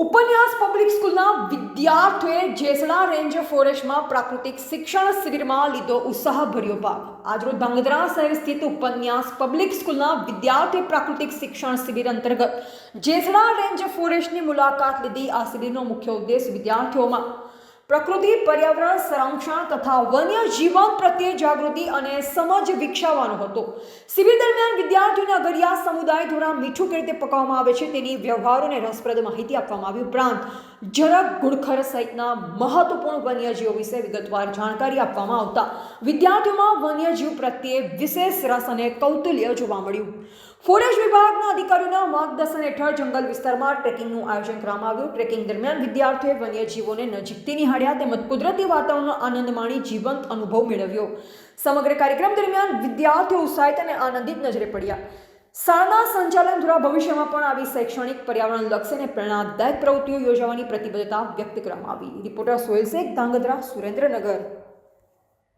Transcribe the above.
ઉપન્યાસ public સ્કૂલના વિદ્યાર્થીઓએ Jesda range ફોરેસ્ટમાં પ્રાકૃતિક શિક્ષણ શિબિરમાં લીધો ઉત્સાહભર્યો ભાગ. આજરોજ ધાંગધ્રા શહેર સ્થિત ઉપન્યાસ પબ્લિક સ્કૂલના વિદ્યાર્થીઓએ પ્રાકૃતિક શિક્ષણ શિબિર અંતર્ગત જેસડા રેન્જ ફોરેસ્ટની મુલાકાત લીધી. આ શિબિરનો મુખ્ય ઉદ્દેશ વિદ્યાર્થીઓમાં પ્રકૃતિ પર્યાવરણ સંરક્ષણ તથા વન્ય જીવન પ્રત્યે જાગૃતિ અને સમજ વિકસાવવાનો હતો. શિબિર દરમિયાન વિદ્યાર્થીઓને અગરિયા સમુદાય દ્વારા મીઠું કેવી રીતે પકાવવામાં આવે છે તેની વ્યવહારો અને રસપ્રદ માહિતી આપવામાં આવી. ઉપરાંત ઝરખ, ઘુડખર સહિતના મહત્વપૂર્ણ વન્યજીવો વિશે વિગતવાર જાણકારી આપવામાં આવતા વિદ્યાર્થીઓમાં વન્યજીવ પ્રત્યે વિશેષ રસ અને કૌતુલ્ય જોવા મળ્યું. ફોરેસ્ટ વિભાગના અધિકારીઓના માર્ગદર્શન હેઠળ જંગલ વિસ્તારમાં ટ્રેકિંગનું આયોજન કરવામાં આવ્યું. ટ્રેકિંગ દરમિયાન વિદ્યાર્થીઓએ વન્યજીવોને નજીકથી નિહાળ્યા તેમજ કુદરતી વાતાવરણનો આનંદ માણી જીવંત અનુભવ મેળવ્યો. સમગ્ર કાર્યક્રમ દરમિયાન વિદ્યાર્થીઓ ઉત્સાહિત અને આનંદિત નજરે પડ્યા. શાળાના સંચાલન દ્વારા ભવિષ્યમાં પણ આવી શૈક્ષણિક પર્યાવરણ લક્ષી અને પ્રેરણાદાયક પ્રવૃત્તિઓ યોજવાની પ્રતિબદ્ધતા વ્યક્ત કરવામાં આવી. રિપોર્ટર સોહેલ શેખ, ધાંગધ્રા, સુરેન્દ્રનગર.